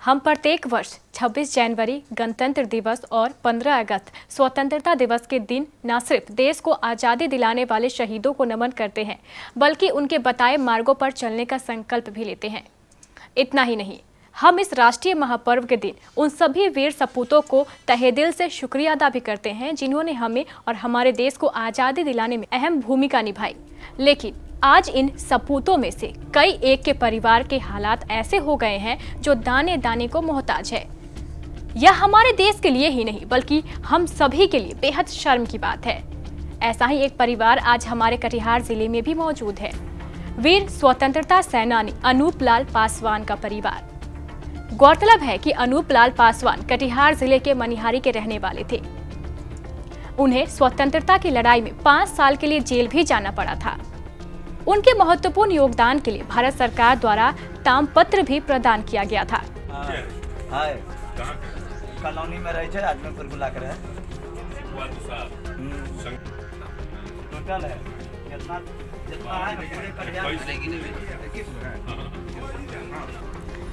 हम प्रत्येक वर्ष 26 जनवरी गणतंत्र दिवस और 15 अगस्त स्वतंत्रता दिवस के दिन न सिर्फ देश को आज़ादी दिलाने वाले शहीदों को नमन करते हैं, बल्कि उनके बताए मार्गों पर चलने का संकल्प भी लेते हैं। इतना ही नहीं, हम इस राष्ट्रीय महापर्व के दिन उन सभी वीर सपूतों को तहे दिल से शुक्रिया अदा भी करते हैं, जिन्होंने हमें और हमारे देश को आज़ादी दिलाने में अहम भूमिका निभाई। लेकिन आज इन सपूतों में से कई एक के परिवार के हालात ऐसे हो गए हैं जो दाने दाने को मोहताज है। यह हमारे देश के लिए ही नहीं बल्कि हम सभी के लिए बेहद शर्म की बात है। ऐसा ही एक परिवार आज हमारे कटिहार जिले में भी मौजूद है। वीर स्वतंत्रता सेनानी अनूप लाल पासवान का परिवार। गौरतलब है कि अनूप लाल पासवान कटिहार जिले के मनिहारी के रहने वाले थे। उन्हें स्वतंत्रता की लड़ाई में 5 साल के लिए जेल भी जाना पड़ा था। उनके महत्वपूर्ण योगदान के लिए भारत सरकार द्वारा तामपत्र भी प्रदान किया गया था। कॉलोनी में रहे थे, आदमी पर बुला कर टोटल है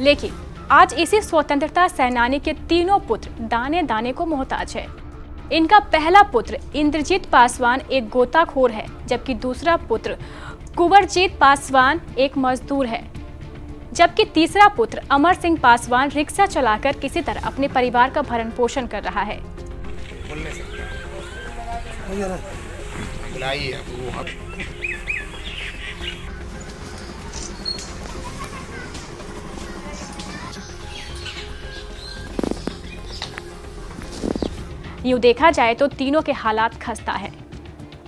लेकिन आज इसी स्वतंत्रता सेनानी के तीनों पुत्र दाने दाने को मोहताज है। इनका पहला पुत्र इंद्रजीत पासवान एक गोताखोर है, जबकि दूसरा पुत्र कुंवरजीत पासवान एक मजदूर है, जबकि तीसरा पुत्र अमर सिंह पासवान रिक्शा चलाकर किसी तरह अपने परिवार का भरण पोषण कर रहा है। यूं देखा जाए तो तीनों के हालात खस्ता है।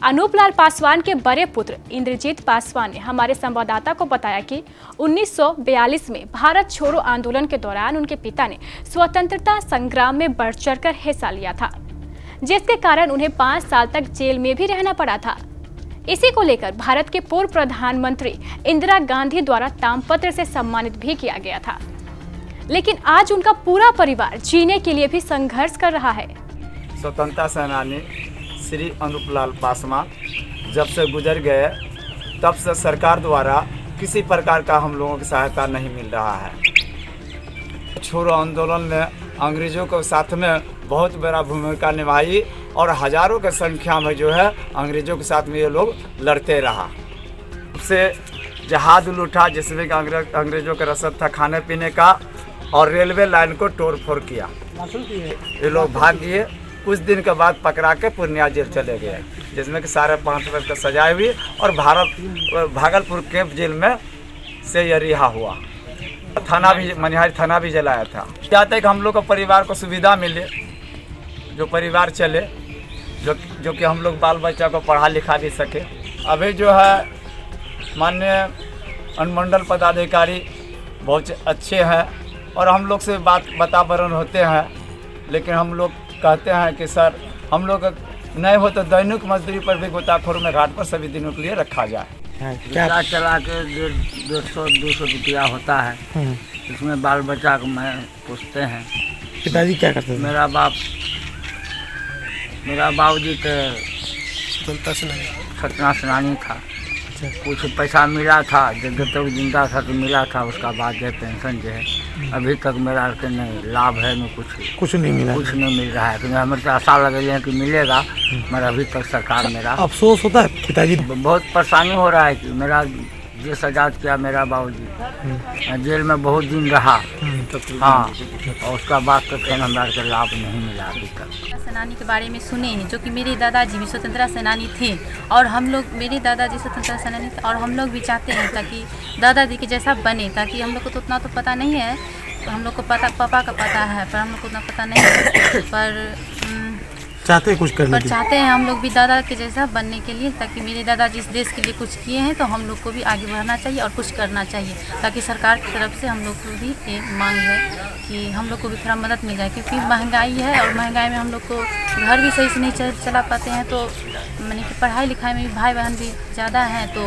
अनूप लाल पासवान के बड़े पुत्र इंद्रजीत पासवान ने हमारे संवाददाता को बताया कि 1942 में भारत छोड़ो आंदोलन के दौरान उनके पिता ने स्वतंत्रता संग्राम में बढ़ चढ़कर हिस्सा लिया था, जिसके कारण उन्हें 5 साल तक जेल में भी रहना पड़ा था। इसी को लेकर भारत के पूर्व प्रधानमंत्री इंदिरा गांधी द्वारा तामपत्र से सम्मानित भी किया गया था। लेकिन आज उनका पूरा परिवार जीने के लिए भी संघर्ष कर रहा है। स्वतंत्रता सेनानी श्री अनूप लाल पासवान जब से गुजर गए, तब से सरकार द्वारा किसी प्रकार का हम लोगों की सहायता नहीं मिल रहा है। छोड़ो आंदोलन में अंग्रेजों के साथ में बहुत बड़ा भूमिका निभाई और हजारों की संख्या में जो है अंग्रेजों के साथ में ये लोग लड़ते रहा। उससे जहाज लूटा जिसमें कि अंग्रेजों का रसद था खाने पीने का, और रेलवे लाइन को तोड़ फोड़ किया। ये लोग भाग गए। कुछ दिन के बाद पकड़ा के पूर्णिया जेल चले गए, जिसमें कि 5.5 वर्ष का सजाए हुई और भागलपुर कैंप जेल में से ये रिहा हुआ। थाना भी, मनिहारी थाना भी जलाया था। चाहते हैं कि हम लोग को परिवार को सुविधा मिले, जो परिवार चले, जो कि हम लोग बाल बच्चा को पढ़ा लिखा भी सके। अभी जो है माननीय अनुमंडल पदाधिकारी बहुत अच्छे हैं और हम लोग से वातावरण होते हैं, लेकिन हम लोग कहते हैं कि सर हम लोग नहीं हो तो दैनिक मजदूरी पर भी गोताखोर में घाट पर सभी दिनों के लिए रखा जाए। क्या चला के 150-200 रुपया होता है, इसमें बाल बच्चा को मैं पूछते हैं। पिताजी क्या करते थे? मेरा बाबूजी के स्वतंत्रता सेनानी था। कुछ पैसा मिला था, जब तक जिंदा था तो मिला था, उसका बाद जो पेंशन जो है अभी तक मेरा के नहीं लाभ है, मैं कुछ नहीं मिल रहा है। क्योंकि हमें तो आशा लगे हैं कि मिलेगा, मगर अभी तक सरकार मेरा अफसोस होता है पिताजी। बहुत परेशानी हो रहा है कि मेरा जेल आजाद किया मेरा बाबूजी, जेल में बहुत दिन रहा। हाँ, और उसका बाद तो फिर हमारा का लाभ नहीं मिला अभी तक। सेनानी के बारे में सुने हैं, जो कि मेरे दादाजी भी स्वतंत्रता सेनानी थे और हम लोग, मेरे दादाजी स्वतंत्रता सेनानी थे और हम लोग भी चाहते हैं ताकि दादाजी के जैसा बने। ताकि हम लोग को तो उतना तो पता नहीं है, तो हम लोग को पता पापा का पता है, पर हम लोग को उतना पता नहीं है, पर चाहते हैं कुछ करने पर चाहते हैं हम लोग भी दादा के जैसा बनने के लिए। ताकि मेरे दादाजी इस देश के लिए कुछ किए हैं तो हम लोग को भी आगे बढ़ना चाहिए और कुछ करना चाहिए। ताकि सरकार की तरफ से हम लोग को भी एक मांग है कि हम लोग को भी थोड़ा मदद मिल जाए, क्योंकि महंगाई है और महंगाई में हम लोग को घर भी सही से नहीं चला पाते हैं। तो मैंने कि पढ़ाई लिखाई में भी भाई बहन भी ज़्यादा हैं, तो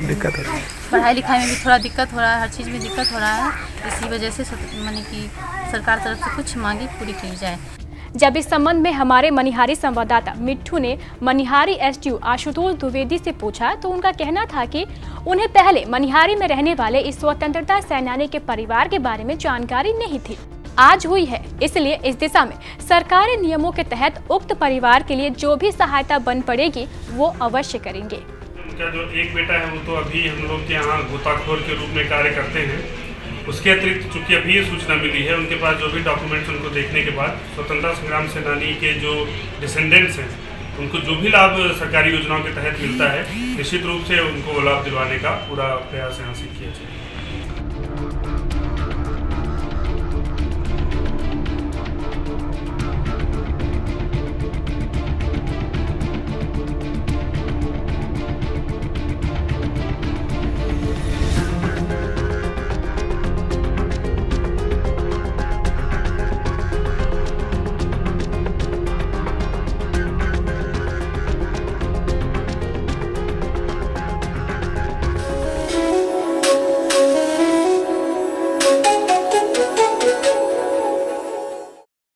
दिक्कत हो रही है। पढ़ाई लिखाई में भी थोड़ा दिक्कत हो रहा है, हर चीज़ में दिक्कत हो रहा है। इसी वजह से मैंने कि सरकार तरफ से कुछ मांगी पूरी की जाए। जब इस संबंध में हमारे मनिहारी संवाददाता मिट्ठू ने मनिहारी एसडीओ आशुतोष द्विवेदी से पूछा तो उनका कहना था कि उन्हें पहले मनिहारी में रहने वाले इस स्वतंत्रता सेनानी के परिवार के बारे में जानकारी नहीं थी। आज हुई है, इसलिए इस दिशा में सरकारी नियमों के तहत उक्त परिवार के लिए जो भी सहायता बन पड़ेगी वो अवश्य करेंगे। उनका जो एक बेटा है वो तो अभी हम लोग के यहाँ गोताखोर के रूप में कार्य करते हैं। उसके अतिरिक्त चूँकि अभी ये सूचना मिली है, उनके पास जो भी डॉक्यूमेंट्स उनको देखने के बाद स्वतंत्रता संग्राम सेनानी के जो डिसेंडेंट्स हैं उनको जो भी लाभ सरकारी योजनाओं के तहत मिलता है, निश्चित रूप से उनको लाभ दिलवाने का पूरा प्रयास यहाँ से किया जाए।